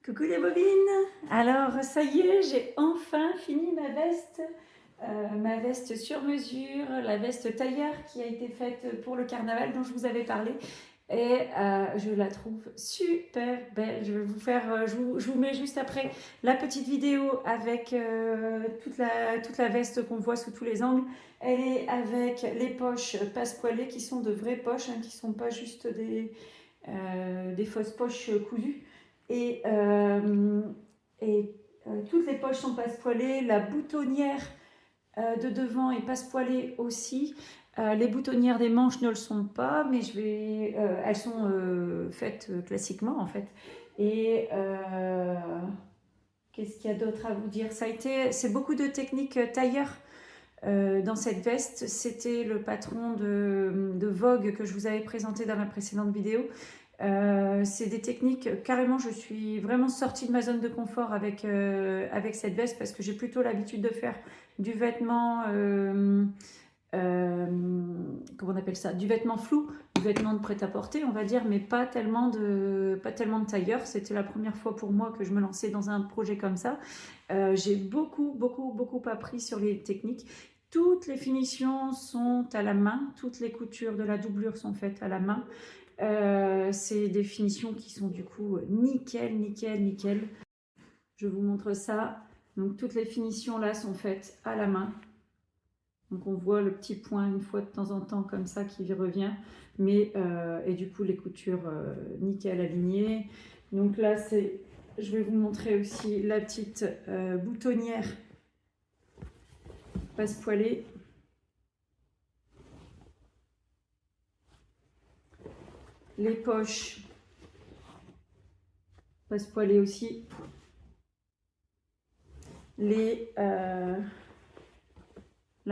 Coucou les bobines! Alors ça y est, j'ai enfin fini ma veste sur mesure, la veste tailleur qui a été faite pour le carnaval dont je vous avais parlé. Et je la trouve super belle. Je vais vous faire, je vous mets juste après la petite vidéo avec toute la veste qu'on voit sous tous les angles. Elle est avec les poches passepoilées qui sont de vraies poches, hein, qui ne sont pas juste des fausses poches cousues. Et, euh, et toutes les poches sont passepoilées. La boutonnière de devant est passepoilée aussi. Les boutonnières des manches ne le sont pas, mais elles sont faites classiquement en fait. Et qu'est-ce qu'il y a d'autre à vous dire? C'est beaucoup de techniques tailleur dans cette veste. C'était le patron de Vogue que je vous avais présenté dans la précédente vidéo. C'est des techniques, carrément je suis vraiment sortie de ma zone de confort avec cette veste parce que j'ai plutôt l'habitude de faire du vêtement, comment on appelle ça, du vêtement flou, du vêtement de prêt-à-porter on va dire, mais pas tellement de tailleur. C'était la première fois pour moi que je me lançais dans un projet comme ça. J'ai beaucoup appris sur les techniques. Toutes les finitions sont à la main, toutes les coutures de la doublure sont faites à la main. C'est des finitions qui sont du coup nickel. Je vous montre ça. Donc toutes les finitions là sont faites à la main. Donc on voit le petit point une fois de temps en temps comme ça qui revient. Mais et du coup les coutures nickel alignées. Donc là je vais vous montrer aussi la petite boutonnière passepoilée. Les poches passepoilées aussi. La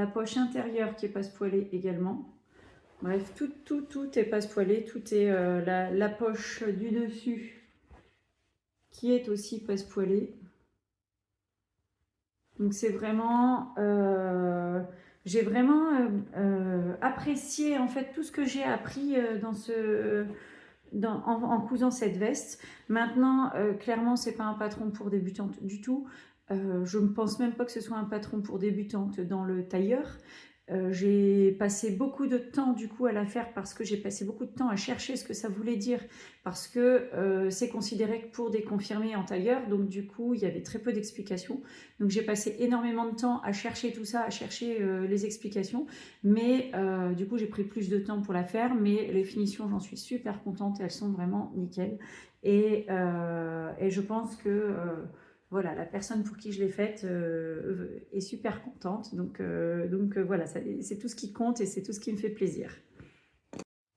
poche intérieure qui est passepoilée également. Bref, tout est passepoilé. Tout est la poche du dessus qui est aussi passepoilée. Donc c'est vraiment... j'ai vraiment apprécié en fait tout ce que j'ai appris en cousant cette veste. Maintenant, clairement, c'est pas un patron pour débutantes du tout. Je ne pense même pas que ce soit un patron pour débutantes dans le tailleur. J'ai passé beaucoup de temps du coup à la faire parce que j'ai passé beaucoup de temps à chercher ce que ça voulait dire parce que c'est considéré que pour des confirmés en tailleur, donc du coup il y avait très peu d'explications. Donc j'ai passé énormément de temps à chercher tout ça, à chercher les explications, mais du coup j'ai pris plus de temps pour la faire, mais les finitions j'en suis super contente, elles sont vraiment nickel. Et je pense que voilà, la personne pour qui je l'ai faite est super contente. Donc voilà, c'est tout ce qui compte et c'est tout ce qui me fait plaisir.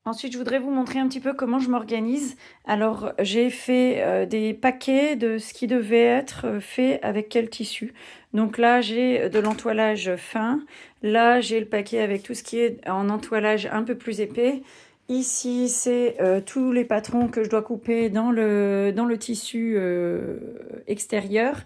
Ensuite, je voudrais vous montrer un petit peu comment je m'organise. Alors, j'ai fait des paquets de ce qui devait être fait avec quel tissu. Donc là, j'ai de l'entoilage fin. Là, j'ai le paquet avec tout ce qui est en entoilage un peu plus épais. Ici, c'est tous les patrons que je dois couper dans le tissu extérieur.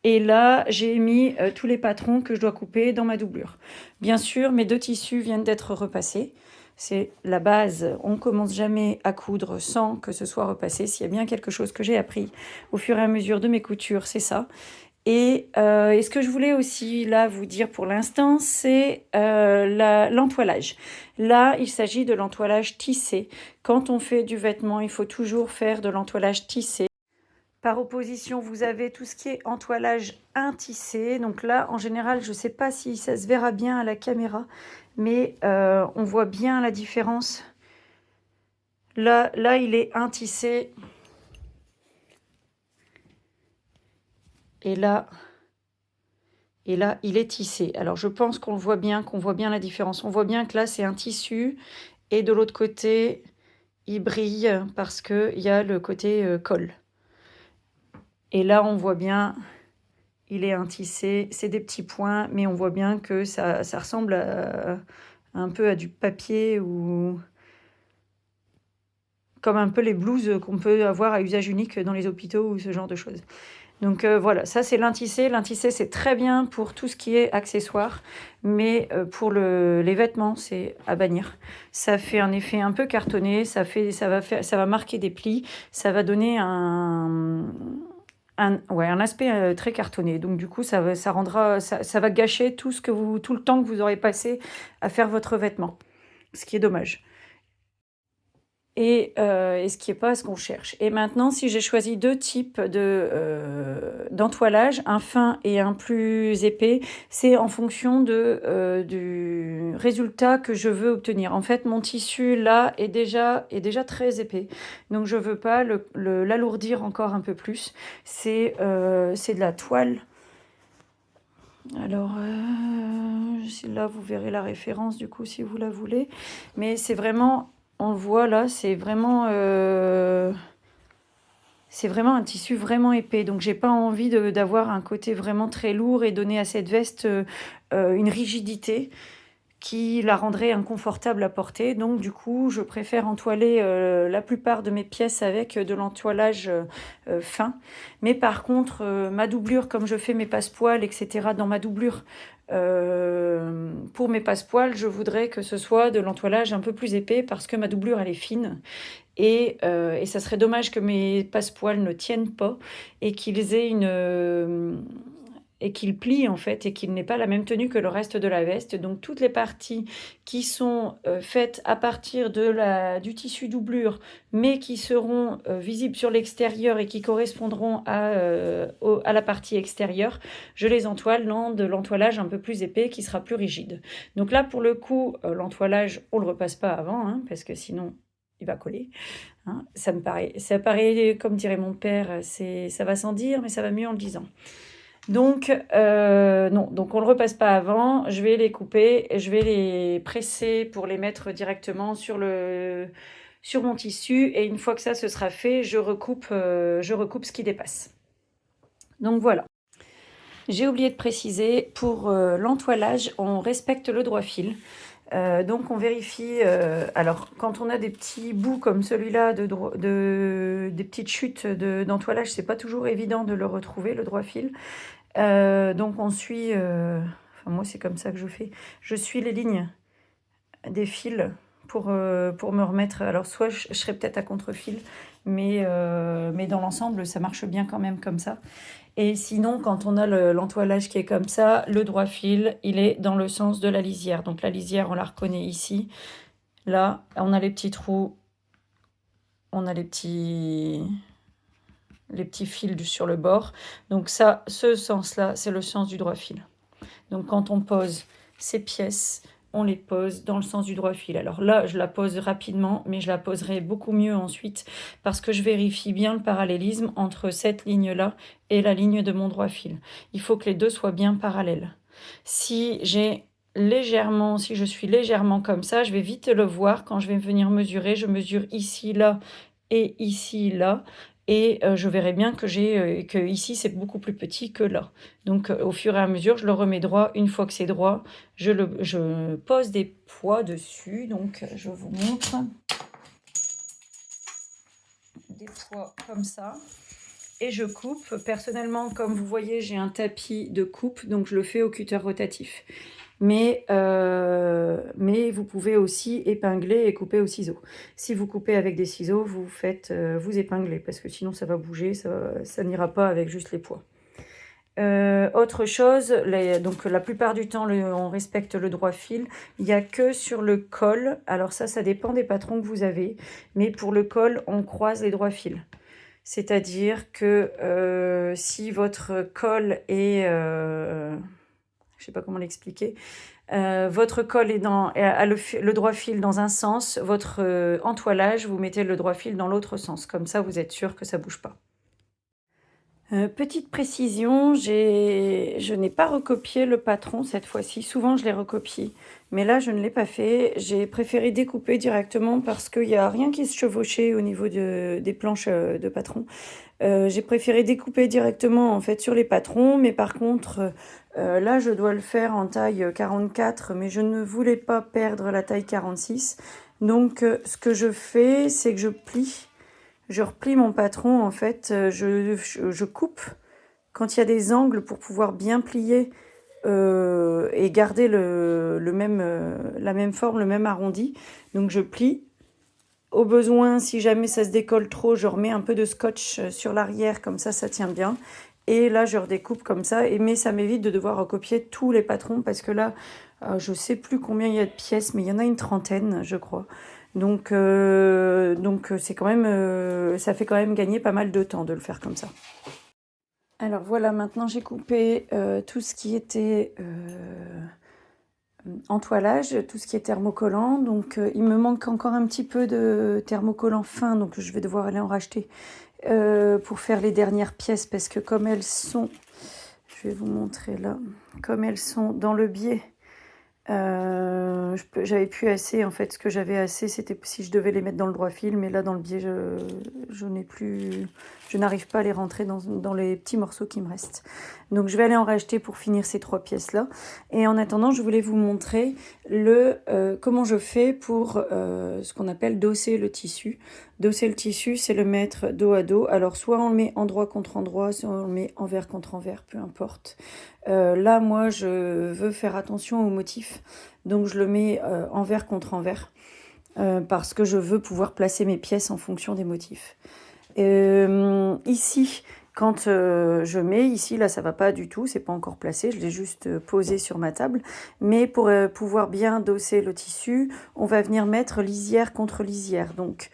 Et là, j'ai mis tous les patrons que je dois couper dans ma doublure. Bien sûr, mes deux tissus viennent d'être repassés. C'est la base, on ne commence jamais à coudre sans que ce soit repassé. S'il y a bien quelque chose que j'ai appris au fur et à mesure de mes coutures, c'est ça. Et ce que je voulais aussi là vous dire pour l'instant, c'est l'entoilage. Là, il s'agit de l'entoilage tissé. Quand on fait du vêtement, il faut toujours faire de l'entoilage tissé. Par opposition, vous avez tout ce qui est entoilage intissé. Donc là, en général, je ne sais pas si ça se verra bien à la caméra, mais on voit bien la différence. Là, il est intissé. Et là, il est tissé. Alors, je pense qu'on voit bien la différence. On voit bien que là, c'est un tissu. Et de l'autre côté, il brille parce qu'il y a le côté colle. Et là, on voit bien, il est intissé. C'est des petits points, mais on voit bien que ça ressemble un peu à du papier ou comme un peu les blouses qu'on peut avoir à usage unique dans les hôpitaux ou ce genre de choses. Donc voilà, ça c'est l'intissé. L'intissé c'est très bien pour tout ce qui est accessoire, mais pour les vêtements c'est à bannir. Ça fait un effet un peu cartonné, ça va marquer des plis, ça va donner un aspect très cartonné. Donc du coup, ça rendra, ça va gâcher tout tout le temps que vous aurez passé à faire votre vêtement, ce qui est dommage. Et ce qui est pas ce qu'on cherche. Et maintenant, si j'ai choisi 2 types d'entoilage, un fin et un plus épais, c'est en fonction du résultat que je veux obtenir. En fait, mon tissu là est déjà très épais, donc je veux pas l'alourdir encore un peu plus. C'est de la toile. Alors, là, vous verrez la référence du coup si vous la voulez. Mais c'est vraiment, on le voit là, c'est vraiment un tissu vraiment épais. Donc, j'ai pas envie d'avoir un côté vraiment très lourd et donner à cette veste une rigidité qui la rendrait inconfortable à porter. Donc du coup, je préfère entoiler la plupart de mes pièces avec de l'entoilage fin. Mais par contre, ma doublure, comme je fais mes passepoils, etc., dans ma doublure, pour mes passepoils, je voudrais que ce soit de l'entoilage un peu plus épais parce que ma doublure, elle est fine. Et ça serait dommage que mes passepoils ne tiennent pas et qu'ils aient et qu'il plie en fait et qu'il n'ait pas la même tenue que le reste de la veste. Donc toutes les parties qui sont faites à partir du tissu doublure, mais qui seront visibles sur l'extérieur et qui correspondront à la partie extérieure, je les entoile dans de l'entoilage un peu plus épais qui sera plus rigide. Donc là pour le coup, l'entoilage, on ne le repasse pas avant, hein, parce que sinon il va coller. Hein. Ça paraît, comme dirait mon père, ça va sans dire, mais ça va mieux en le disant. Donc, non, donc on ne le repasse pas avant. Je vais les couper, je vais les presser pour les mettre directement sur mon tissu. Et une fois que ça se sera fait, je recoupe ce qui dépasse. Donc voilà. J'ai oublié de préciser, pour l'entoilage, on respecte le droit fil. Donc on vérifie, alors quand on a des petits bouts comme celui-là, des petites chutes d'entoilage, c'est pas toujours évident de le retrouver, le droit fil. Donc on suit, enfin moi c'est comme ça que je fais, je suis les lignes des fils pour me remettre. Alors soit je serais peut-être à contre-fil, mais dans l'ensemble ça marche bien quand même comme ça. Et sinon, quand on a l'entoilage qui est comme ça, le droit fil, il est dans le sens de la lisière. Donc la lisière, on la reconnaît ici. Là, on a les petits trous, on a les petits fils sur le bord. Donc ça, ce sens-là, c'est le sens du droit fil. Donc quand on pose ces pièces, on les pose dans le sens du droit fil. Alors là, je la pose rapidement, mais je la poserai beaucoup mieux ensuite parce que je vérifie bien le parallélisme entre cette ligne-là et la ligne de mon droit fil. Il faut que les deux soient bien parallèles. Si je suis légèrement comme ça, je vais vite le voir quand je vais venir mesurer. Je mesure ici, là et ici, là. Et je verrai bien que ici c'est beaucoup plus petit que là. Donc au fur et à mesure, je le remets droit. Une fois que c'est droit, je pose des poids dessus. Donc je vous montre des poids comme ça. Et je coupe. Personnellement, comme vous voyez, j'ai un tapis de coupe, donc je le fais au cutter rotatif. Mais vous pouvez aussi épingler et couper au ciseau. Si vous coupez avec des ciseaux, vous épinglez, parce que sinon ça va bouger, ça n'ira pas avec juste les poids. Autre chose, donc la plupart du temps, on respecte le droit fil. Il n'y a que sur le col. Alors ça dépend des patrons que vous avez. Mais pour le col, on croise les droits fils. C'est-à-dire que si votre col est... je ne sais pas comment l'expliquer. Votre col a le droit fil dans un sens. Votre entoilage, vous mettez le droit fil dans l'autre sens. Comme ça, vous êtes sûr que ça ne bouge pas. Petite précision, je n'ai pas recopié le patron cette fois-ci. Souvent, je les recopie, mais là, je ne l'ai pas fait. J'ai préféré découper directement parce qu'il n'y a rien qui se chevauchait au niveau des planches de patron. J'ai préféré découper directement en fait sur les patrons, mais par contre, là, je dois le faire en taille 44, mais je ne voulais pas perdre la taille 46. Donc, ce que je fais, c'est que je replie mon patron, en fait, je coupe quand il y a des angles pour pouvoir bien plier et garder la même forme, le même arrondi. Donc je plie Au besoin, si jamais ça se décolle trop, je remets un peu de scotch sur l'arrière, comme ça tient bien. Et là, je redécoupe comme ça, mais ça m'évite de devoir recopier tous les patrons, parce que là, je sais plus combien il y a de pièces, mais il y en a une trentaine, je crois. Donc c'est quand même, ça fait quand même gagner pas mal de temps de le faire comme ça. Alors voilà, maintenant j'ai coupé tout ce qui était entoilage, tout ce qui est thermocollant. Donc il me manque encore un petit peu de thermocollant fin, donc je vais devoir aller en racheter pour faire les dernières pièces, parce que comme elles sont, je vais vous montrer là, comme elles sont dans le biais, j'avais plus assez, en fait, ce que j'avais assez, c'était si je devais les mettre dans le droit fil, mais là, dans le biais, je n'ai plus, je n'arrive pas à les rentrer dans les petits morceaux qui me restent. Donc, je vais aller en racheter pour finir ces 3 pièces-là. Et en attendant, je voulais vous montrer comment je fais pour ce qu'on appelle dosser le tissu. Dosser le tissu, c'est le mettre dos à dos. Alors, soit on le met endroit contre endroit, soit on le met envers contre envers, peu importe. Là, moi, je veux faire attention au motif, donc je le mets envers contre envers, parce que je veux pouvoir placer mes pièces en fonction des motifs. Ici, quand je mets, ici, là, ça va pas du tout, c'est pas encore placé, je l'ai juste posé sur ma table. Mais pour pouvoir bien dosser le tissu, on va venir mettre lisière contre lisière. Donc,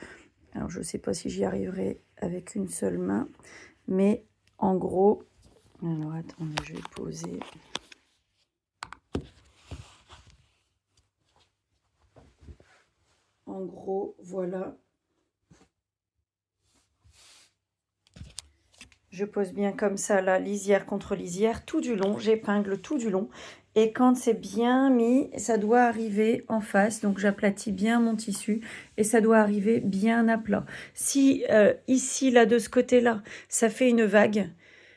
alors je sais pas si j'y arriverai avec une seule main, mais en gros, alors attendez, je vais poser. En gros, voilà. Je pose bien comme ça, là, lisière contre lisière, tout du long. J'épingle tout du long. Et quand c'est bien mis, ça doit arriver en face. Donc, j'aplatis bien mon tissu et ça doit arriver bien à plat. Si ici, là, de ce côté-là, ça fait une vague,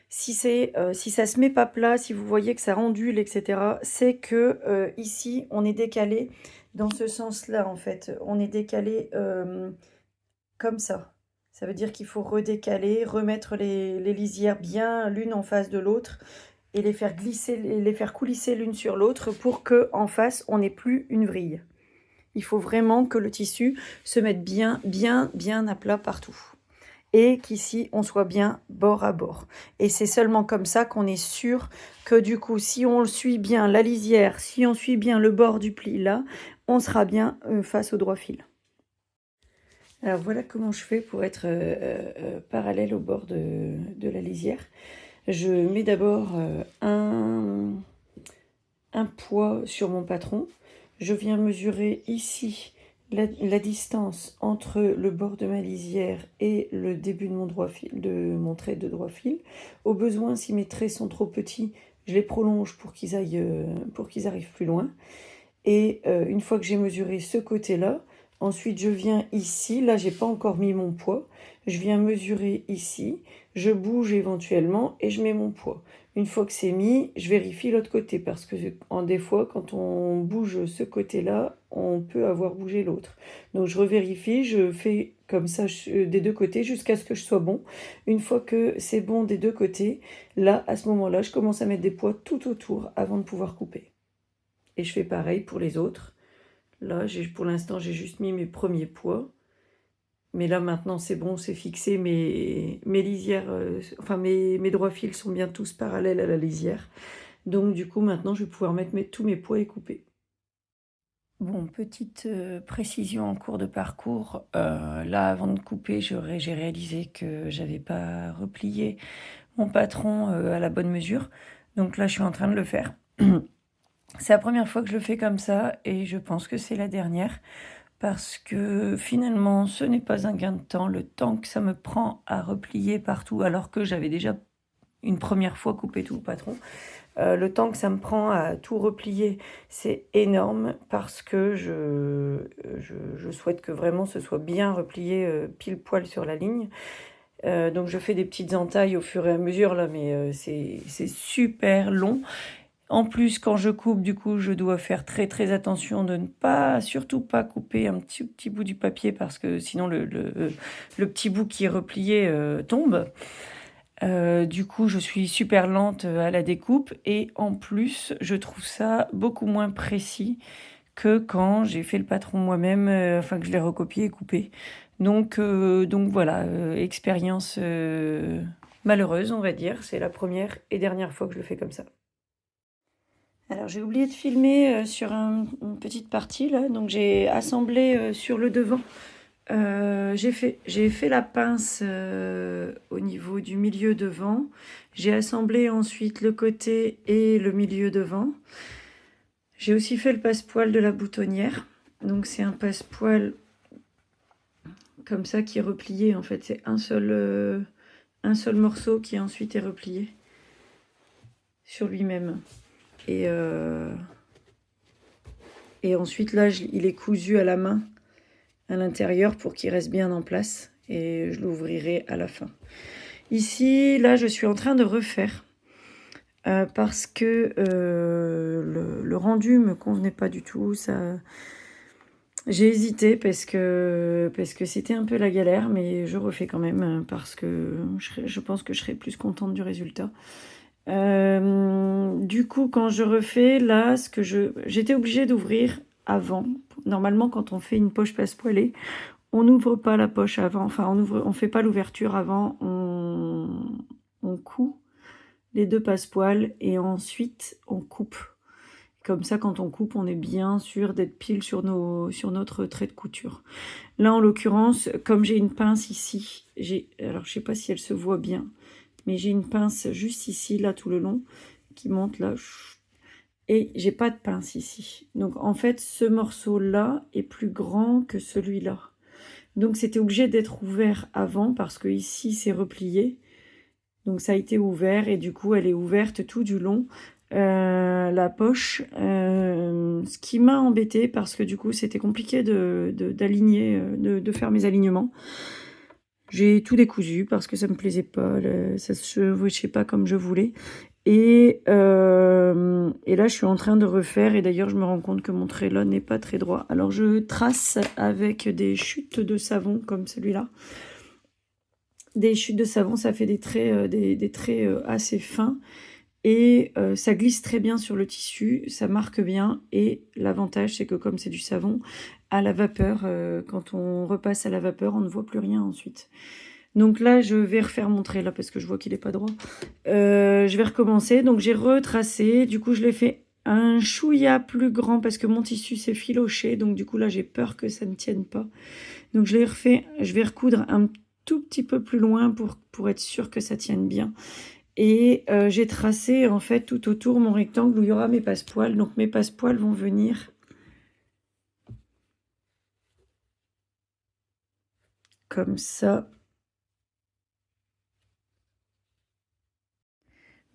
si ça se met pas plat, si vous voyez que ça ondule, etc., c'est que ici, on est décalé dans ce sens-là, en fait. On est décalé comme ça. Ça veut dire qu'il faut redécaler, remettre les lisières bien l'une en face de l'autre et les faire glisser, les faire coulisser l'une sur l'autre pour que en face, on n'ait plus une vrille. Il faut vraiment que le tissu se mette bien, bien, bien à plat partout. Et qu'ici, on soit bien bord à bord. Et c'est seulement comme ça qu'on est sûr que du coup, si on suit bien la lisière, si on suit bien le bord du pli là, on sera bien face au droit fil. Alors voilà comment je fais pour être parallèle au bord de la lisière. Je mets d'abord un poids sur mon patron. Je viens mesurer ici la distance entre le bord de ma lisière et le début de mon trait de droit fil. Au besoin, si mes traits sont trop petits, je les prolonge pour qu'ils arrivent plus loin. Et une fois que j'ai mesuré ce côté-là, ensuite je viens ici, là j'ai pas encore mis mon poids, je viens mesurer ici, je bouge éventuellement et je mets mon poids. Une fois que c'est mis, je vérifie l'autre côté, parce que des fois quand on bouge ce côté-là, on peut avoir bougé l'autre. Donc je revérifie, je fais comme ça des deux côtés jusqu'à ce que je sois bon. Une fois que c'est bon des deux côtés, là à ce moment-là, je commence à mettre des poids tout autour avant de pouvoir couper. Et je fais pareil pour les autres. Là, pour l'instant, j'ai juste mis mes premiers poids. Mais là, maintenant, c'est bon, c'est fixé. Mes lisières, enfin, mes droits fils sont bien tous parallèles à la lisière. Donc, du coup, maintenant, je vais pouvoir mettre tous mes poids et couper. Bon, petite précision en cours de parcours. Là, avant de couper, j'ai réalisé que j'avais pas replié mon patron à la bonne mesure. Donc là, je suis en train de le faire. C'est la première fois que je le fais comme ça et je pense que c'est la dernière, parce que finalement ce n'est pas un gain de temps, le temps que ça me prend à replier partout alors que j'avais déjà une première fois coupé tout le patron. Le temps que ça me prend à tout replier, c'est énorme, parce que je souhaite que vraiment ce soit bien replié pile poil sur la ligne. Donc je fais des petites entailles au fur et à mesure là, mais c'est super long. En plus, quand je coupe, du coup, je dois faire très très attention de ne pas, surtout pas couper un petit bout du papier, parce que sinon le petit bout qui est replié tombe. Du coup, je suis super lente à la découpe, et en plus, je trouve ça beaucoup moins précis que quand j'ai fait le patron moi-même, enfin que je l'ai recopié et coupé. Donc voilà, expérience malheureuse, on va dire. C'est la première et dernière fois que je le fais comme ça. Alors j'ai oublié de filmer sur une petite partie là, donc j'ai assemblé sur le devant. J'ai fait la pince au niveau du milieu devant. J'ai assemblé ensuite le côté et le milieu devant. J'ai aussi fait le passepoil de la boutonnière. Donc c'est un passepoil comme ça qui est replié. En fait, c'est un seul morceau qui ensuite est replié sur lui-même. Et ensuite là, il est cousu à la main à l'intérieur pour qu'il reste bien en place. Et je l'ouvrirai à la fin. Ici, là, je suis en train de refaire parce que le rendu me convenait pas du tout. J'ai hésité parce que c'était un peu la galère, mais je refais quand même parce que je pense que je serai plus contente du résultat. Du coup, quand je refais, là, j'étais obligée d'ouvrir avant. Normalement, quand on fait une poche passepoilée, on n'ouvre pas la poche avant. Enfin, on fait pas l'ouverture avant. On coud les deux passepoils et ensuite on coupe. Comme ça, quand on coupe, on est bien sûr d'être pile sur notre trait de couture. Là, en l'occurrence, comme j'ai une pince ici, alors je sais pas si elle se voit bien, mais j'ai une pince juste ici, là, tout le long, qui monte là. Et j'ai pas de pince ici. Donc, en fait, ce morceau-là est plus grand que celui-là. Donc, c'était obligé d'être ouvert avant parce que ici, c'est replié. Donc ça a été ouvert et du coup elle est ouverte tout du long. La poche, ce qui m'a embêté parce que du coup c'était compliqué d'aligner, de faire mes alignements. J'ai tout décousu parce que ça me plaisait pas, ça se chevauchait pas comme je voulais. Et là je suis en train de refaire et d'ailleurs je me rends compte que mon trait là n'est pas très droit. Alors je trace avec des chutes de savon comme celui-là. Des chutes de savon, ça fait des traits, des traits assez fins et ça glisse très bien sur le tissu, ça marque bien et l'avantage c'est que comme c'est du savon, à la vapeur, quand on repasse à la vapeur, on ne voit plus rien ensuite. Donc là, je vais refaire mon trait là parce que je vois qu'il n'est pas droit. Je vais recommencer, donc j'ai retracé, du coup je l'ai fait un chouïa plus grand parce que mon tissu s'est filoché, donc du coup là j'ai peur que ça ne tienne pas. Donc je l'ai refait, je vais recoudre un tout petit peu plus loin pour être sûr que ça tienne bien. Et j'ai tracé en fait tout autour mon rectangle où il y aura mes passepoils. Donc mes passepoils vont venir comme ça.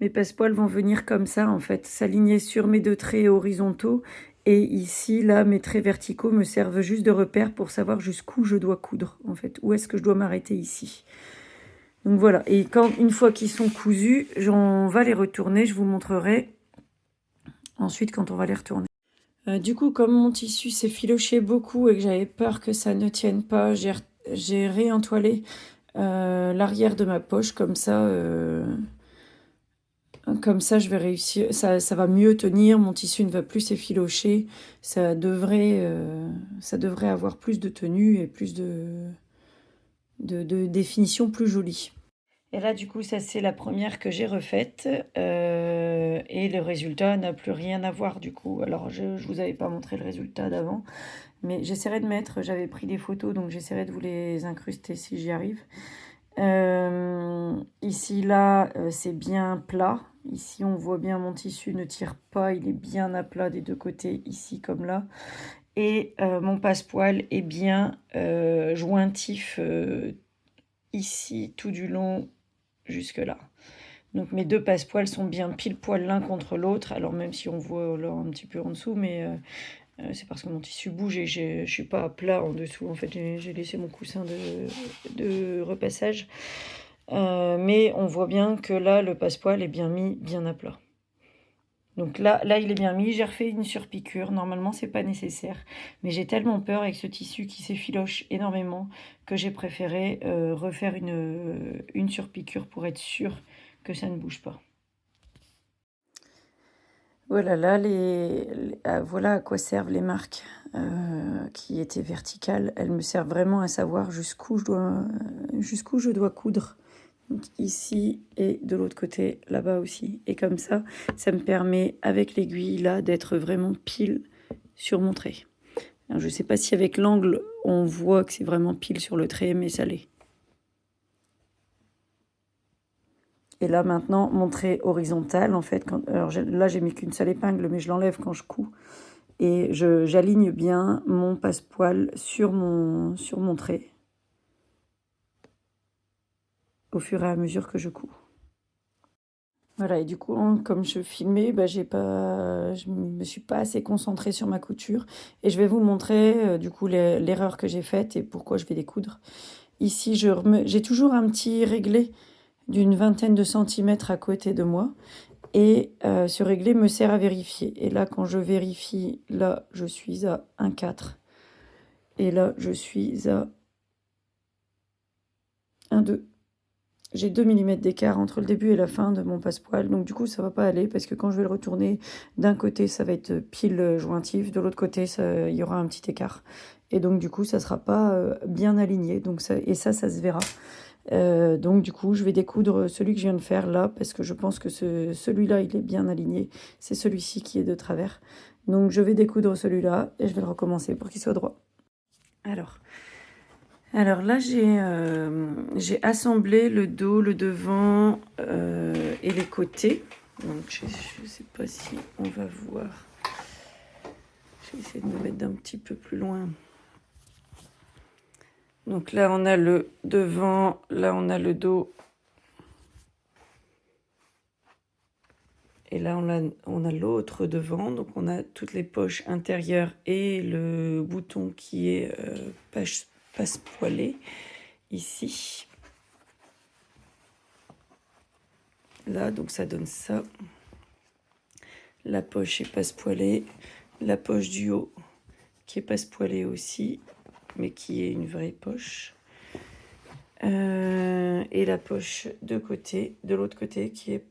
Mes passepoils vont venir comme ça en fait, s'aligner sur mes deux traits horizontaux. Et ici, là, mes traits verticaux me servent juste de repère pour savoir jusqu'où je dois coudre en fait. Où est-ce que je dois m'arrêter ici. Donc voilà, et une fois qu'ils sont cousus, on va les retourner, je vous montrerai ensuite quand on va les retourner. Du coup, comme mon tissu s'est filoché beaucoup et que j'avais peur que ça ne tienne pas, j'ai réentoilé l'arrière de ma poche, comme ça je vais réussir, ça va mieux tenir, mon tissu ne va plus s'effilocher, ça devrait avoir plus de tenue et plus de définition plus jolie. Et là, du coup, ça, c'est la première que j'ai refaite. Et le résultat n'a plus rien à voir, du coup. Alors, je ne vous avais pas montré le résultat d'avant. Mais j'essaierai de mettre... J'avais pris des photos, donc j'essaierai de vous les incruster si j'y arrive. Ici, là, c'est bien plat. Ici, on voit bien mon tissu ne tire pas. Il est bien à plat des deux côtés, ici comme là. Et mon passepoil est bien jointif ici, tout du long jusque là. Donc mes deux passepoils sont bien pile poil l'un contre l'autre. Alors même si on voit là un petit peu en dessous, mais c'est parce que mon tissu bouge et je suis pas à plat en dessous. En fait, j'ai laissé mon coussin de repassage. Mais on voit bien que là, le passepoil est bien mis, bien à plat. Donc là, il est bien mis. J'ai refait une surpiqûre. Normalement, c'est pas nécessaire. Mais j'ai tellement peur avec ce tissu qui s'effiloche énormément que j'ai préféré refaire une surpiqûre pour être sûre que ça ne bouge pas. Voilà, là, voilà à quoi servent les marques qui étaient verticales. Elles me servent vraiment à savoir jusqu'où je dois coudre. Donc ici et de l'autre côté, là-bas aussi. Et comme ça me permet, avec l'aiguille, là, d'être vraiment pile sur mon trait. Alors, je ne sais pas si avec l'angle, on voit que c'est vraiment pile sur le trait, mais ça l'est. Et là, maintenant, mon trait horizontal, en fait, alors là, j'ai mis qu'une seule épingle, mais je l'enlève quand je couds. Et j'aligne bien mon passepoil sur mon trait au fur et à mesure que je couds. Voilà, et du coup, comme je filmais, je me suis pas assez concentrée sur ma couture. Et je vais vous montrer, du coup, l'erreur que j'ai faite et pourquoi je vais découdre. Ici, j'ai toujours un petit réglé d'une vingtaine de centimètres à côté de moi. Et ce réglé me sert à vérifier. Et là, quand je vérifie, là, je suis à 1,4. Et là, je suis à 1,2. J'ai 2 mm d'écart entre le début et la fin de mon passepoil. Donc du coup, ça va pas aller parce que quand je vais le retourner, d'un côté, ça va être pile jointif. De l'autre côté, il y aura un petit écart. Et donc du coup, ça sera pas bien aligné. Donc ça se verra. Donc du coup, je vais découdre celui que je viens de faire là parce que je pense que celui-là, il est bien aligné. C'est celui-ci qui est de travers. Donc je vais découdre celui-là et je vais le recommencer pour qu'il soit droit. Alors là, j'ai assemblé le dos, le devant et les côtés. Donc je ne sais pas si on va voir. Je vais essayer de me mettre d'un petit peu plus loin. Donc là, on a le devant, là, on a le dos. Et là, on a l'autre devant. Donc on a toutes les poches intérieures et le bouton qui est passepoilé ici. Là, donc ça donne ça. La poche est passepoilée. La poche du haut qui est passepoilée aussi, mais qui est une vraie poche. Et la poche de l'autre côté qui est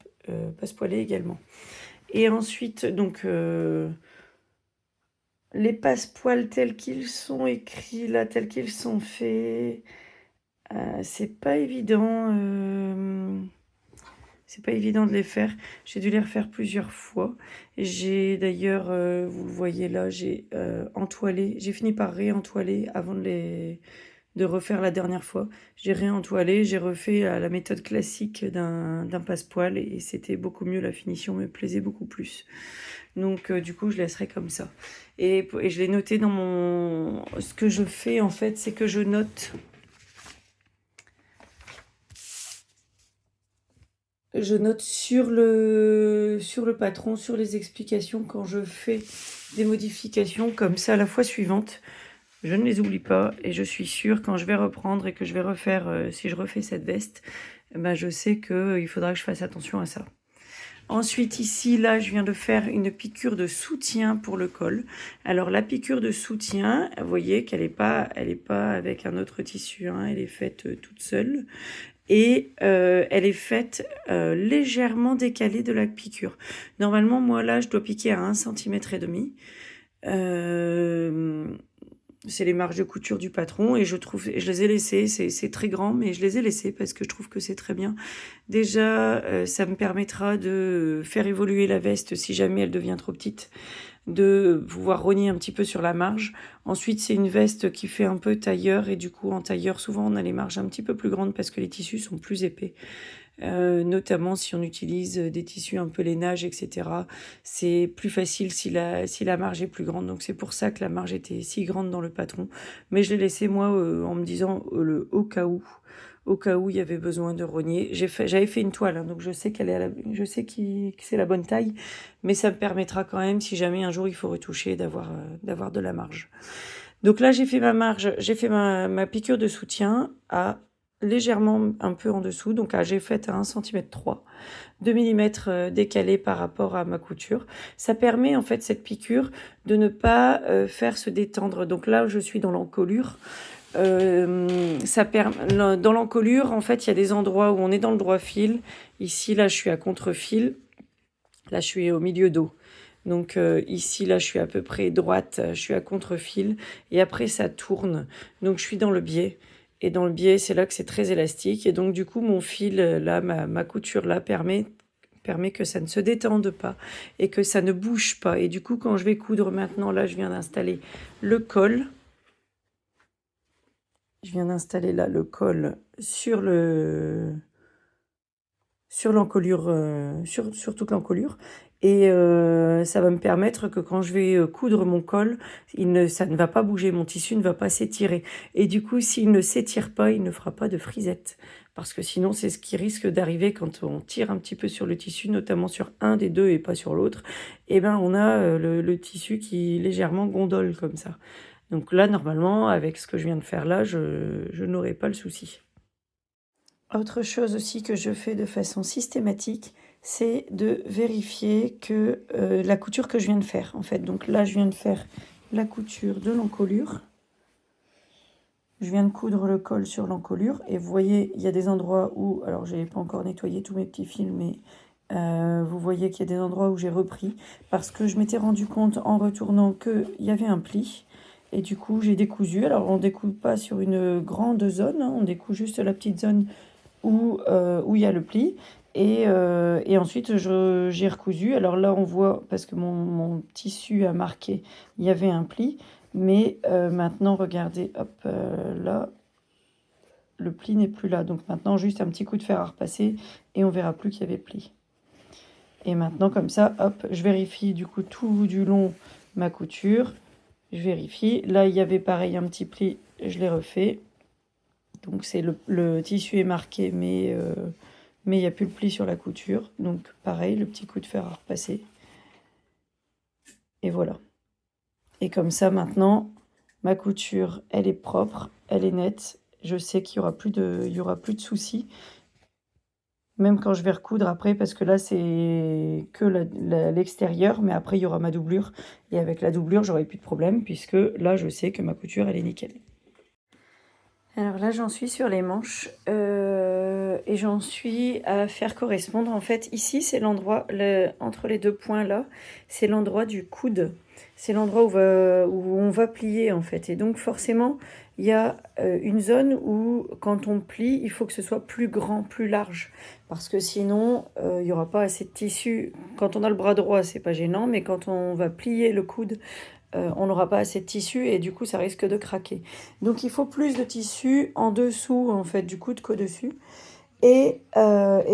passepoilée également. Et ensuite, donc, les passepoils tels qu'ils sont écrits, là, tels qu'ils sont faits, c'est pas évident. C'est pas évident de les faire. J'ai dû les refaire plusieurs fois. J'ai d'ailleurs, vous le voyez là, j'ai entoilé. J'ai fini par réentoiler avant de refaire la dernière fois. J'ai réentoilé, j'ai refait à la méthode classique d'un passepoil et c'était beaucoup mieux. La finition me plaisait beaucoup plus. Donc du coup, je laisserai comme ça. Et je l'ai noté dans mon... Ce que je fais en fait, c'est que je note... Je note sur le patron, sur les explications quand je fais des modifications comme ça la fois suivante. Je ne les oublie pas et je suis sûre quand je vais reprendre et que je vais refaire, si je refais cette veste, je sais qu'il faudra que je fasse attention à ça. Ensuite, ici, là, je viens de faire une piqûre de soutien pour le col. Alors, la piqûre de soutien, vous voyez qu'elle n'est pas avec un autre tissu, hein, elle est faite toute seule. Et elle est faite légèrement décalée de la piqûre. Normalement, moi, là, je dois piquer à 1,5 cm. C'est les marges de couture du patron et je les ai laissées, c'est très grand, mais je les ai laissées parce que je trouve que c'est très bien. Déjà, ça me permettra de faire évoluer la veste si jamais elle devient trop petite, de pouvoir rogner un petit peu sur la marge. Ensuite, c'est une veste qui fait un peu tailleur et du coup, en tailleur, souvent, on a les marges un petit peu plus grandes parce que les tissus sont plus épais. Notamment si on utilise des tissus un peu lainage, etc. C'est plus facile si la marge est plus grande. Donc c'est pour ça que la marge était si grande dans le patron. Mais je l'ai laissé moi en me disant au cas où il y avait besoin de rogner. J'avais fait une toile, hein, donc je sais je sais que c'est la bonne taille, mais ça me permettra quand même, si jamais un jour il faut retoucher, d'avoir de la marge. Donc là, j'ai fait ma marge, j'ai fait ma piqûre de soutien à légèrement un peu en dessous, donc j'ai fait à 1,3 cm, 2 mm décalé par rapport à ma couture. Ça permet en fait cette piqûre de ne pas faire se détendre. Donc là, je suis dans l'encolure. Dans l'encolure, en fait, il y a des endroits où on est dans le droit fil. Ici, là, je suis à contre-fil. Là, je suis au milieu dos. Donc ici, là, je suis à peu près droite, je suis à contre-fil. Et après, ça tourne. Donc je suis dans le biais. Et dans le biais, c'est là que c'est très élastique. Et donc du coup, mon fil, là, ma couture là, permet que ça ne se détende pas et que ça ne bouge pas. Et du coup, quand je vais coudre maintenant, là, je viens d'installer le col. Je viens d'installer là le col sur l'encolure, sur toute l'encolure. Et ça va me permettre que quand je vais coudre mon col, ça ne va pas bouger, mon tissu ne va pas s'étirer. Et du coup, s'il ne s'étire pas, il ne fera pas de frisette. Parce que sinon, c'est ce qui risque d'arriver quand on tire un petit peu sur le tissu, notamment sur un des deux et pas sur l'autre. Et ben, on a le tissu qui légèrement gondole comme ça. Donc là, normalement, avec ce que je viens de faire là, je n'aurai pas le souci. Autre chose aussi que je fais de façon systématique, c'est de vérifier que la couture que je viens de faire, en fait. Donc là, je viens de faire la couture de l'encolure. Je viens de coudre le col sur l'encolure. Et vous voyez, il y a des endroits où... Alors, je n'ai pas encore nettoyé tous mes petits fils, mais vous voyez qu'il y a des endroits où j'ai repris. Parce que je m'étais rendu compte en retournant qu'il y avait un pli. Et du coup, j'ai décousu. Alors, on ne découpe pas sur une grande zone, hein, on découpe juste la petite zone où il y a le pli. Et ensuite, j'ai recousu. Alors là, on voit, parce que mon tissu a marqué, il y avait un pli. Mais maintenant, regardez, hop, là, le pli n'est plus là. Donc maintenant, juste un petit coup de fer à repasser et on verra plus qu'il y avait pli. Et maintenant, comme ça, hop, je vérifie du coup tout du long ma couture. Je vérifie. Là, il y avait pareil un petit pli, je l'ai refait. Donc c'est le tissu est marqué, mais il n'y a plus le pli sur la couture. Donc pareil, le petit coup de fer à repasser. Et voilà. Et comme ça, maintenant, ma couture, elle est propre, elle est nette. Je sais qu'il y aura plus de soucis. Même quand je vais recoudre après, parce que là, c'est que l'extérieur. Mais après, il y aura ma doublure. Et avec la doublure, j'aurai plus de problème, puisque là, je sais que ma couture, elle est nickel. Alors là, j'en suis sur les manches et j'en suis à faire correspondre. En fait, ici, c'est l'endroit, entre les deux points là, c'est l'endroit du coude. C'est l'endroit où on va plier en fait. Et donc forcément, il y a une zone où quand on plie, il faut que ce soit plus grand, plus large. Parce que sinon, il n'y aura pas assez de tissu. Quand on a le bras droit, c'est pas gênant, mais quand on va plier le coude, on n'aura pas assez de tissu et du coup ça risque de craquer. Donc il faut plus de tissu en dessous en fait du coude qu'au-dessus. Et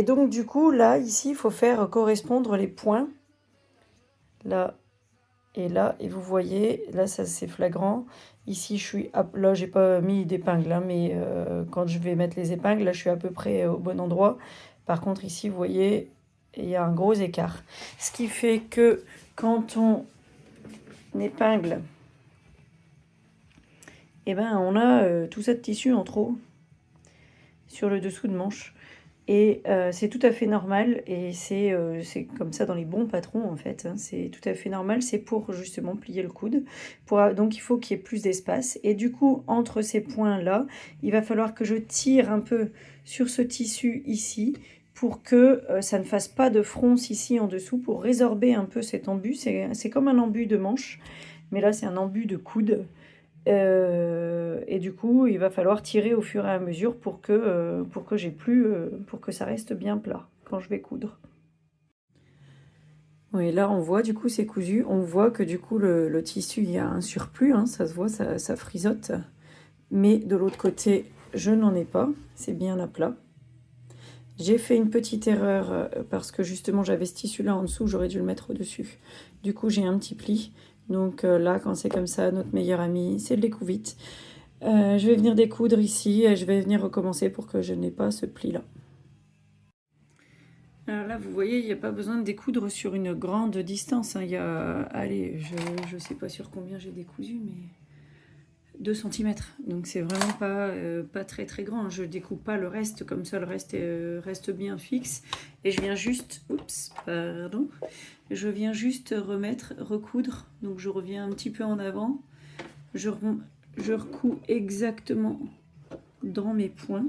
donc du coup là ici il faut faire correspondre les points là et là, et vous voyez là ça c'est flagrant. Ici je suis là, j'ai pas mis d'épingle hein, mais quand je vais mettre les épingles là je suis à peu près au bon endroit. Par contre ici vous voyez il y a un gros écart, ce qui fait que quand on épingle, et ben on a tout ça de tissu en trop sur le dessous de manche. Et c'est tout à fait normal, et c'est comme ça dans les bons patrons en fait, hein, c'est tout à fait normal, c'est pour justement plier le coude. Donc il faut qu'il y ait plus d'espace, et du coup entre ces points là, il va falloir que je tire un peu sur ce tissu ici, pour que ça ne fasse pas de fronce ici en dessous, pour résorber un peu cet embut. C'est comme un embut de manche, mais là c'est un embut de coude. Et du coup, il va falloir tirer au fur et à mesure pour que j'ai plus, pour que ça reste bien plat quand je vais coudre. Oui, là on voit du coup c'est cousu, on voit que du coup le tissu, il y a un surplus, hein, ça se voit, ça frisote. Mais de l'autre côté, je n'en ai pas, c'est bien à plat. J'ai fait une petite erreur parce que justement j'avais ce tissu là en dessous, j'aurais dû le mettre au-dessus. Du coup j'ai un petit pli. Donc là, quand c'est comme ça, notre meilleur ami, c'est de découpe vite. Je vais venir découdre ici et je vais venir recommencer pour que je n'ai pas ce pli-là. Alors là, vous voyez, il n'y a pas besoin de découdre sur une grande distance. Hein. Il y a, allez, je ne sais pas sur combien j'ai décousu, mais 2 cm. Donc c'est vraiment pas très très grand. Je ne découpe pas le reste, comme ça le reste reste bien fixe. Et je viens juste, je viens juste recoudre. Donc je reviens un petit peu en avant. Je recouds exactement dans mes points.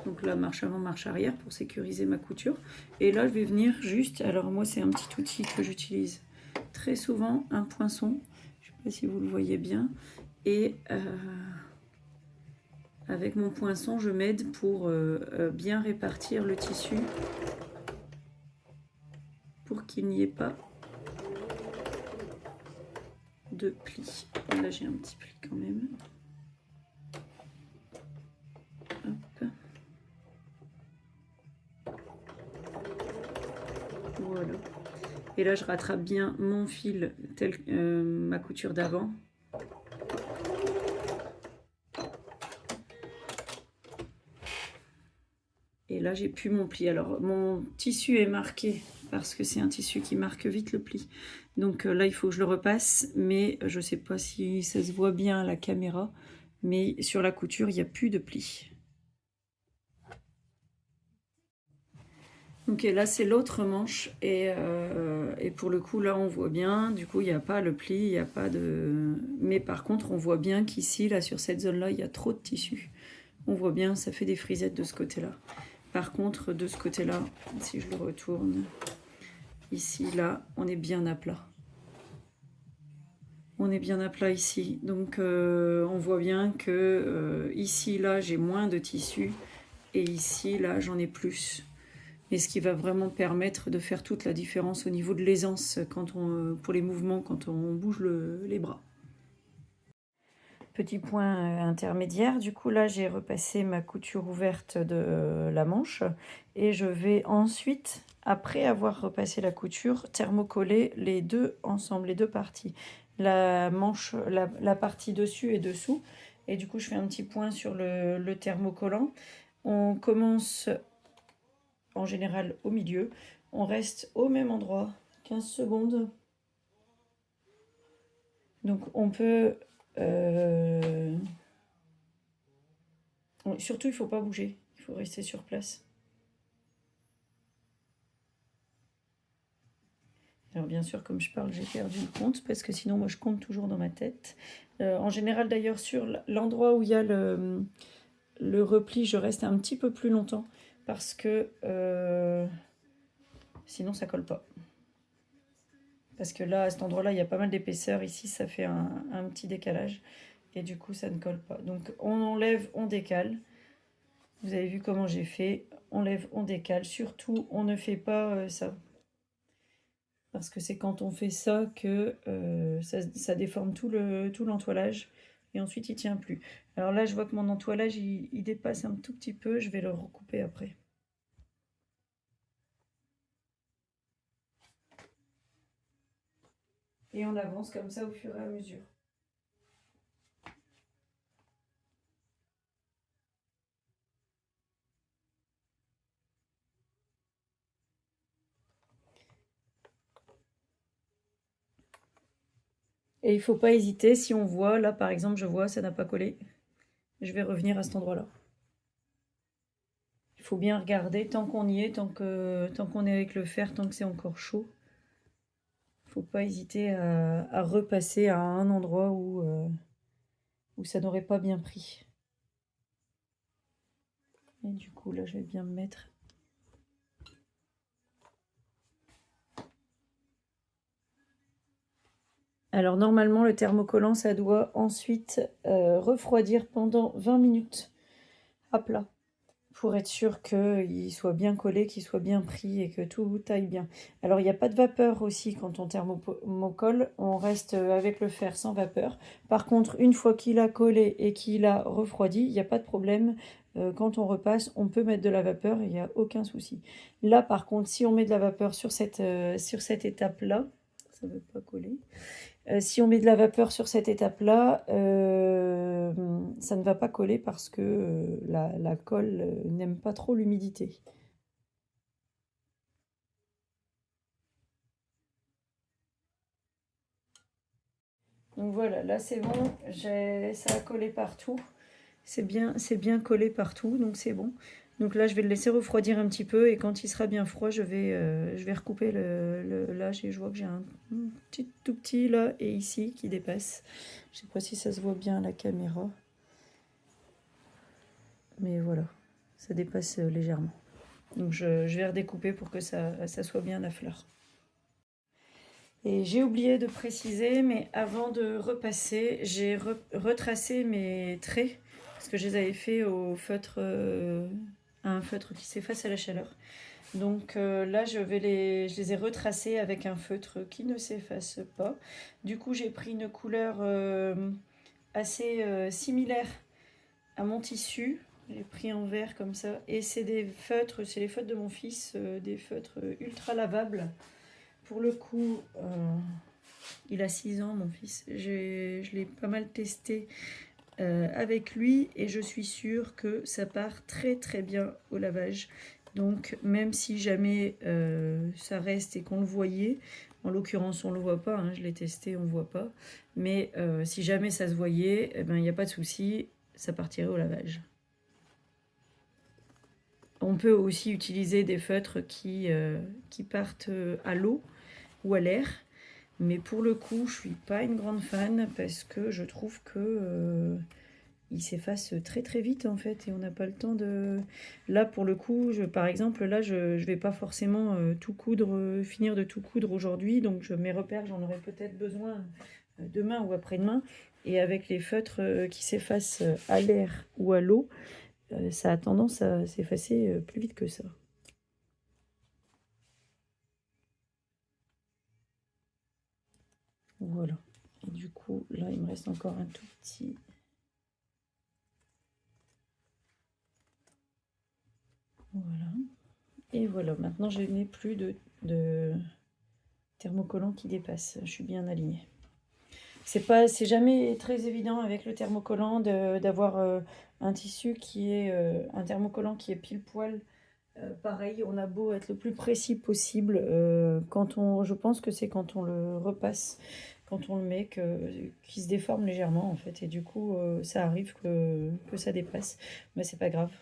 Donc Donc là, marche avant, marche arrière pour sécuriser ma couture. Et là, je vais venir juste, alors moi c'est un petit outil que j'utilise très souvent, un poinçon. Je ne sais pas si vous le voyez bien. Et avec mon poinçon, je m'aide pour bien répartir le tissu pour qu'il n'y ait pas de plis. Là, j'ai un petit pli quand même. Hop. Voilà. Et là, je rattrape bien mon fil, tel ma couture d'avant. Et là, j'ai plus mon pli. Alors, mon tissu est marqué parce que c'est un tissu qui marque vite le pli. Donc là, il faut que je le repasse, mais je ne sais pas si ça se voit bien à la caméra. Mais sur la couture, il n'y a plus de pli. Ok, là c'est l'autre manche et pour le coup là on voit bien, du coup il n'y a pas le pli, il n'y a pas de... Mais par contre on voit bien qu'ici, là sur cette zone là, il y a trop de tissu. On voit bien, ça fait des frisettes de ce côté là. Par contre de ce côté là, si je le retourne, ici là, on est bien à plat. On est bien à plat ici, donc on voit bien que ici là j'ai moins de tissu et ici là j'en ai plus. Et ce qui va vraiment permettre de faire toute la différence au niveau de l'aisance pour les mouvements quand on bouge les bras. Petit point intermédiaire, du coup là j'ai repassé ma couture ouverte de la manche et je vais ensuite, après avoir repassé la couture, thermocoller les deux ensemble, les deux parties. La manche, la partie dessus et dessous. Et du coup je fais un petit point sur le thermocollant. On commence en général au milieu. On reste au même endroit, 15 secondes. Donc on peut... Surtout, il ne faut pas bouger, il faut rester sur place. Alors bien sûr, comme je parle, j'ai perdu le compte, parce que sinon, moi, je compte toujours dans ma tête. En général, d'ailleurs, sur l'endroit où il y a le repli, je reste un petit peu plus longtemps, parce que sinon, ça colle pas. Parce que là, à cet endroit-là, il y a pas mal d'épaisseur. Ici, ça fait un petit décalage. Et du coup, ça ne colle pas. Donc, on enlève, on décale. Vous avez vu comment j'ai fait. On enlève, on décale. Surtout, on ne fait pas ça. Parce que c'est quand on fait ça que ça déforme tout l'entoilage. Et ensuite, il ne tient plus. Alors là, je vois que mon entoilage, il dépasse un tout petit peu. Je vais le recouper après. Et on avance comme ça au fur et à mesure. Et il ne faut pas hésiter, si on voit, là par exemple, je vois, ça n'a pas collé. Je vais revenir à cet endroit-là. Il faut bien regarder tant qu'on y est, tant qu'on est avec le fer, tant que c'est encore chaud. Il ne faut pas hésiter à repasser à un endroit où ça n'aurait pas bien pris. Et du coup, là, je vais bien me mettre. Alors, normalement, le thermocollant, ça doit ensuite refroidir pendant 20 minutes à plat, pour être sûr qu'il soit bien collé, qu'il soit bien pris et que tout aille bien. Alors, il n'y a pas de vapeur aussi quand on thermocolle, on reste avec le fer sans vapeur. Par contre, une fois qu'il a collé et qu'il a refroidi, il n'y a pas de problème. Quand on repasse, on peut mettre de la vapeur, il n'y a aucun souci. Là, par contre, si on met de la vapeur sur cette étape-là, ça ne veut pas coller. Si on met de la vapeur sur cette étape-là, ça ne va pas coller parce que la colle n'aime pas trop l'humidité. Donc voilà, là c'est bon, ça a collé partout. C'est bien collé partout, donc c'est bon. Donc là, je vais le laisser refroidir un petit peu et quand il sera bien froid, je vais recouper là, je vois que j'ai un tout petit là et ici qui dépasse. Je sais pas si ça se voit bien à la caméra. Mais voilà, ça dépasse légèrement. Donc je vais redécouper pour que ça soit bien la fleur. Et j'ai oublié de préciser, mais avant de repasser, j'ai retracé mes traits parce que je les avais fait au feutre, à un feutre qui s'efface à la chaleur. Donc là, je les ai retracés avec un feutre qui ne s'efface pas. Du coup, j'ai pris une couleur assez similaire à mon tissu. J'ai pris en vert comme ça. Et c'est des feutres, c'est les feutres de mon fils, des feutres ultra lavables. Pour le coup, il a 6 ans, mon fils. Je l'ai pas mal testé avec lui et je suis sûre que ça part très très bien au lavage. Donc même si jamais ça reste et qu'on le voyait, en l'occurrence on le voit pas, hein, je l'ai testé, on le voit pas, mais si jamais ça se voyait, eh ben, il n'y a pas de souci, ça partirait au lavage. On peut aussi utiliser des feutres qui partent à l'eau ou à l'air, mais pour le coup je suis pas une grande fan parce que je trouve que il s'efface très très vite en fait et on n'a pas le temps de... Là pour le coup, par exemple, là je vais pas forcément tout coudre, finir de tout coudre aujourd'hui, donc mes repères j'en aurai peut-être besoin demain ou après-demain. Et avec les feutres qui s'effacent à l'air ou à l'eau, ça a tendance à s'effacer plus vite que ça. Voilà. Et du coup, là il me reste encore un tout petit... Voilà. Et voilà, maintenant je n'ai plus de thermocollant qui dépasse. Je suis bien alignée. C'est jamais très évident avec le thermocollant d'avoir un tissu qui est un thermocollant qui est pile poil. Pareil, on a beau être le plus précis possible. Je pense que c'est quand on le repasse, quand on le met, qu'il se déforme légèrement en fait. Et du coup, ça arrive que ça dépasse. Mais c'est pas grave.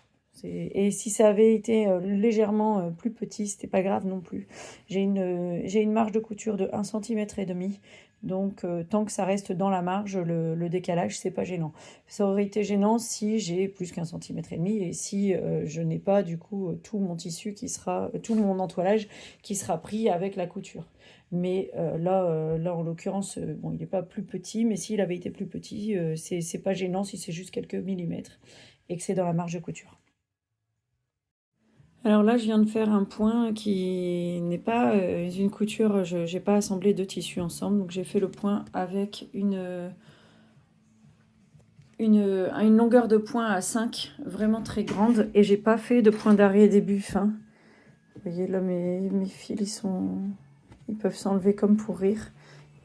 Et si ça avait été légèrement plus petit, c'était pas grave non plus. J'ai une marge de couture de 1,5 cm. Donc, tant que ça reste dans la marge, le décalage, c'est pas gênant. Ça aurait été gênant si j'ai plus qu'1,5 cm et si je n'ai pas du coup tout mon tissu tout mon entoilage qui sera pris avec la couture. Mais là, en l'occurrence, bon, il n'est pas plus petit, mais s'il avait été plus petit, c'est pas gênant si c'est juste quelques millimètres et que c'est dans la marge de couture. Alors là, je viens de faire un point qui n'est pas une couture, je n'ai pas assemblé deux tissus ensemble, donc j'ai fait le point avec une longueur de point à 5, vraiment très grande, et j'ai pas fait de point d'arrêt début fin. Vous voyez là, mes fils, ils peuvent s'enlever comme pour rire.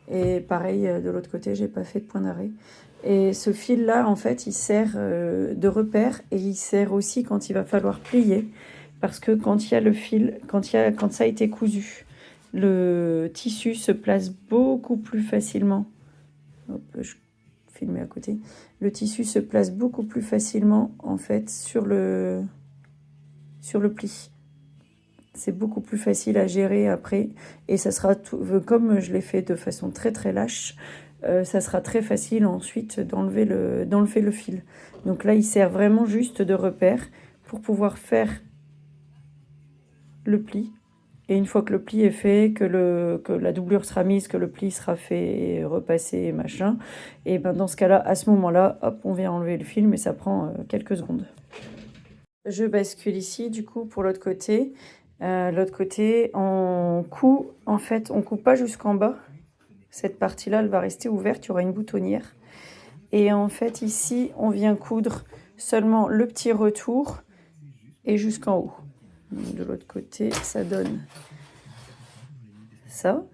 Et pareil, de l'autre côté, j'ai pas fait de point d'arrêt. Et ce fil-là, en fait, il sert de repère, et il sert aussi quand il va falloir plier. Parce que quand il y a le fil, quand ça a été cousu, le tissu se place beaucoup plus facilement. Hop, je filme à côté. Le tissu se place beaucoup plus facilement en fait sur le pli. C'est beaucoup plus facile à gérer après et ça sera comme je l'ai fait de façon très très lâche. Ça sera très facile ensuite d'enlever le fil. Donc là, il sert vraiment juste de repère pour pouvoir faire le pli. Et une fois que le pli est fait, que la doublure sera mise, que le pli sera fait, repassé, machin, et ben dans ce cas-là, à ce moment-là, hop, on vient enlever le fil, mais ça prend quelques secondes. Je bascule ici, du coup, pour l'autre côté. L'autre côté, on coupe, en fait, on coupe pas jusqu'en bas. Cette partie-là, elle va rester ouverte, il y aura une boutonnière. Et en fait, ici, on vient coudre seulement le petit retour et jusqu'en haut. De l'autre côté, ça donne ça.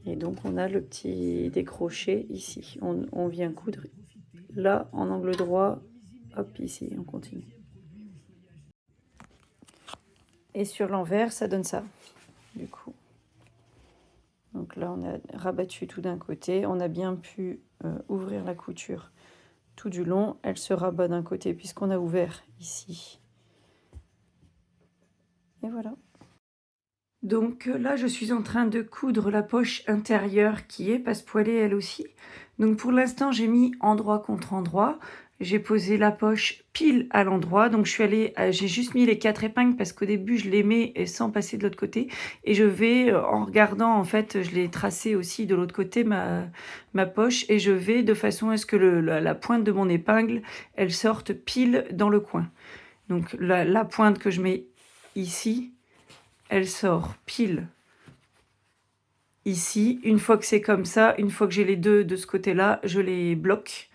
Et donc, on a le petit décroché ici. On vient coudre là, en angle droit. Hop, ici, on continue. Et sur l'envers, ça donne ça, du coup. Donc là, on a rabattu tout d'un côté. On a bien pu ouvrir la couture tout du long. Elle se rabat d'un côté puisqu'on a ouvert ici. Et voilà. Donc là, je suis en train de coudre la poche intérieure qui est passepoilée elle aussi. Donc pour l'instant, j'ai mis endroit contre endroit. j'ai posé la poche pile à l'endroit. Donc, je suis allée, j'ai juste mis les 4 épingles parce qu'au début, je les mets sans passer de l'autre côté. Et je vais, en regardant, en fait, je l'ai tracé aussi de l'autre côté, ma poche. Et je vais de façon à ce que la pointe de mon épingle, elle sorte pile dans le coin. Donc, la pointe que je mets ici, elle sort pile ici. Une fois que c'est comme ça, une fois que j'ai les deux de ce côté-là, je les bloque.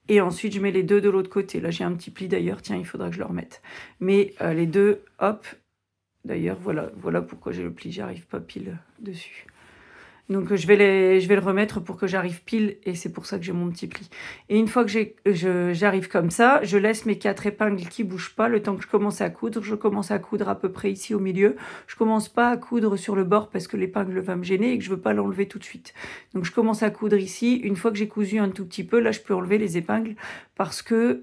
Et ensuite, je mets les deux de l'autre côté. Là, j'ai un petit pli d'ailleurs. Tiens, il faudra que je le remette. Mais les deux, hop. D'ailleurs, voilà pourquoi j'ai le pli. J'arrive pas pile dessus. Donc, je vais le remettre pour que j'arrive pile. Et c'est pour ça que j'ai mon petit pli. Et une fois que j'arrive comme ça, je laisse mes 4 épingles qui bougent pas. Le temps que je commence à coudre, je commence à coudre à peu près ici au milieu. Je commence pas à coudre sur le bord parce que l'épingle va me gêner et que je veux pas l'enlever tout de suite. Donc, je commence à coudre ici. Une fois que j'ai cousu un tout petit peu, là, je peux enlever les épingles parce que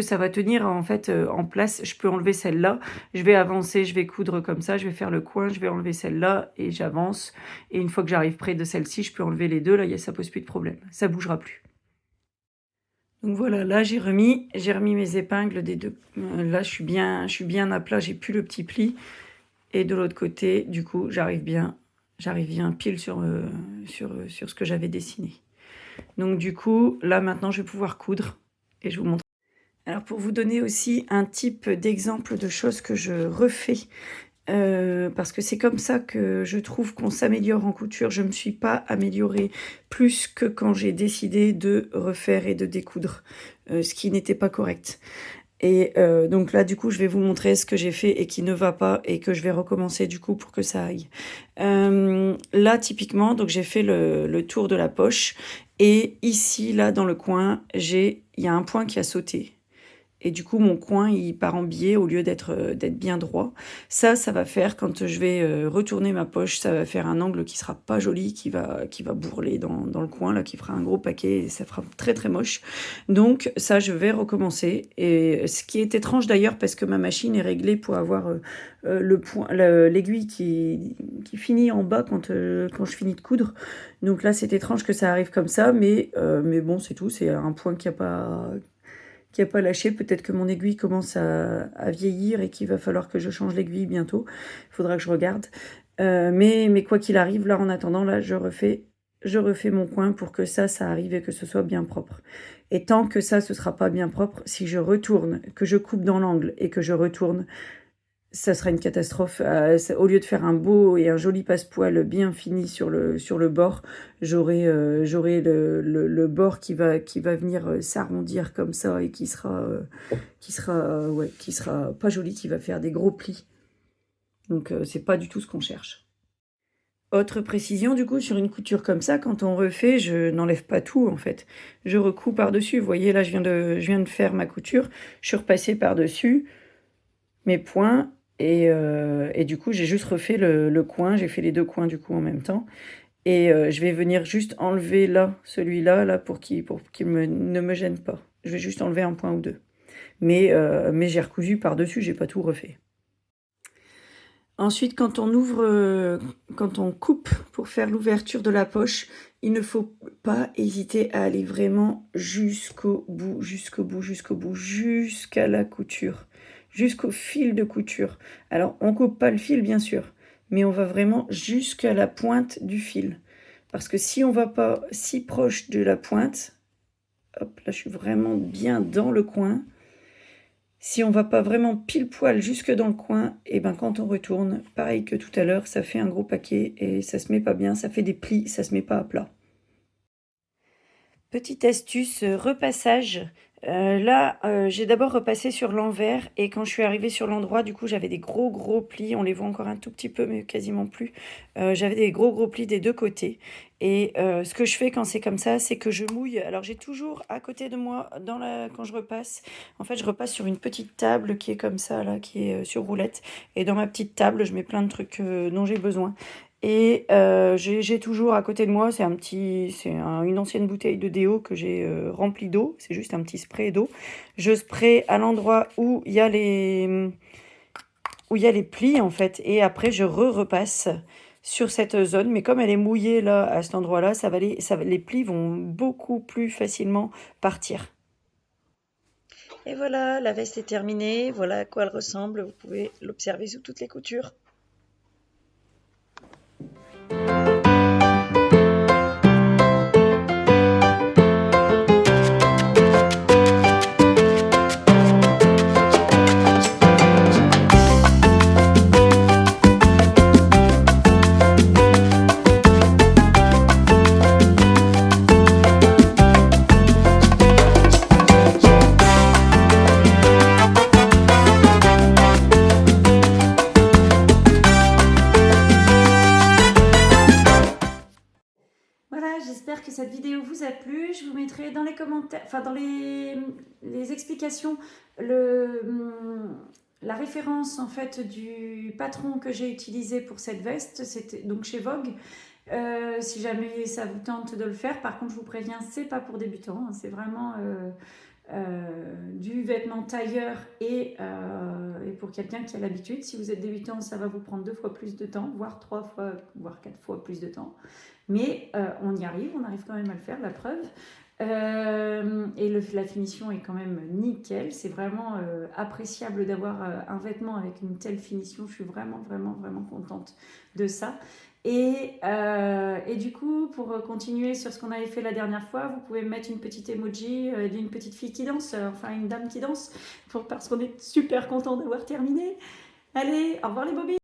ça va tenir en fait en place. Je peux enlever celle-là. Je vais avancer, je vais coudre comme ça. Je vais faire le coin, je vais enlever celle-là et j'avance. Et une fois que j'arrive près de celle-ci, je peux enlever les deux. Là, ça pose plus de problème. Ça bougera plus. Donc voilà, là j'ai remis mes épingles des deux. Là, je suis bien à plat. J'ai plus le petit pli. Et de l'autre côté, du coup, j'arrive bien pile sur ce que j'avais dessiné. Donc du coup, là maintenant, je vais pouvoir coudre et je vous montre. Alors pour vous donner aussi un type d'exemple de choses que je refais, parce que c'est comme ça que je trouve qu'on s'améliore en couture. Je ne me suis pas améliorée plus que quand j'ai décidé de refaire et de découdre, ce qui n'était pas correct. Et donc là, du coup, je vais vous montrer ce que j'ai fait et qui ne va pas et que je vais recommencer du coup pour que ça aille. Là, typiquement, donc j'ai fait le tour de la poche et ici, là, dans le coin, il y a un point qui a sauté. Et du coup, mon coin, il part en biais au lieu d'être bien droit. Ça va faire, quand je vais retourner ma poche, ça va faire un angle qui sera pas joli, qui va bourreler dans le coin, là, qui fera un gros paquet, et ça fera très très moche. Donc ça, je vais recommencer. Et ce qui est étrange d'ailleurs, parce que ma machine est réglée pour avoir l'aiguille qui finit en bas quand je finis de coudre. Donc là, c'est étrange que ça arrive comme ça, mais bon, c'est tout. C'est un point qui a pas lâché. Peut-être que mon aiguille commence à vieillir et qu'il va falloir que je change l'aiguille bientôt. Il faudra que je regarde. Mais quoi qu'il arrive, là, en attendant, là, je refais mon coin pour que ça arrive et que ce soit bien propre. Et tant que ça, ce sera pas bien propre, si je retourne, que je coupe dans l'angle et que je retourne, ça sera une catastrophe. Au lieu de faire un beau et un joli passepoil bien fini sur le bord, j'aurai le bord qui va venir s'arrondir comme ça et qui sera pas joli, qui va faire des gros plis. Donc c'est pas du tout ce qu'on cherche. Autre précision, du coup, sur une couture comme ça, quand on refait, je n'enlève pas tout, en fait. Je recouds par-dessus. Vous voyez, là, je viens de faire ma couture. Je suis repassée par-dessus mes points. Et du coup, j'ai juste refait le coin. J'ai fait les deux coins, du coup, en même temps. Et je vais venir juste enlever là, celui-là, là, pour qu'il ne me gêne pas. Je vais juste enlever un point ou deux. Mais j'ai recousu par-dessus, j'ai pas tout refait. Ensuite, quand on coupe pour faire l'ouverture de la poche, il ne faut pas hésiter à aller vraiment jusqu'au bout, jusqu'à la couture, jusqu'au fil de couture. Alors, on coupe pas le fil, bien sûr, mais on va vraiment jusqu'à la pointe du fil. Parce que si on va pas si proche de la pointe, hop, là je suis vraiment bien dans le coin. Si on va pas vraiment pile poil jusque dans le coin, et ben quand on retourne, pareil que tout à l'heure, ça fait un gros paquet et ça se met pas bien, ça fait des plis, ça se met pas à plat. Petite astuce, repassage. Là, j'ai d'abord repassé sur l'envers et quand je suis arrivée sur l'endroit, du coup, j'avais des gros plis. On les voit encore un tout petit peu, mais quasiment plus. J'avais des gros plis des deux côtés. Et ce que je fais quand c'est comme ça, c'est que je mouille. Alors, j'ai toujours à côté de moi, quand je repasse, en fait, je repasse sur une petite table qui est comme ça, là, qui est sur roulette. Et dans ma petite table, je mets plein de trucs dont j'ai besoin. Et j'ai toujours à côté de moi, une ancienne bouteille de déo que j'ai remplie d'eau. C'est juste un petit spray d'eau. Je spray à l'endroit où il y a les plis en fait. Et après, je repasse sur cette zone. Mais comme elle est mouillée là, à cet endroit-là, les plis vont beaucoup plus facilement partir. Et voilà, la veste est terminée. Voilà à quoi elle ressemble. Vous pouvez l'observer sous toutes les coutures. Voilà, j'espère que cette vidéo vous a plu. Je vous mettrai dans les commentaires, enfin dans les explications, la référence en fait du patron que j'ai utilisé pour cette veste. C'était donc chez Vogue. Si jamais ça vous tente de le faire, par contre je vous préviens, c'est pas pour débutants, hein, c'est vraiment du vêtement tailleur et pour quelqu'un qui a l'habitude. Si vous êtes débutant, ça va vous prendre 2 fois plus de temps, voire 3 fois, voire 4 fois plus de temps. Mais on y arrive, on arrive quand même à le faire, la preuve. Et la finition est quand même nickel. C'est vraiment appréciable d'avoir un vêtement avec une telle finition. Je suis vraiment, vraiment, vraiment contente de ça. Et du coup, pour continuer sur ce qu'on avait fait la dernière fois, vous pouvez mettre une petite emoji d'une petite fille qui danse, enfin une dame qui danse, parce qu'on est super content d'avoir terminé. Allez, au revoir les bobines!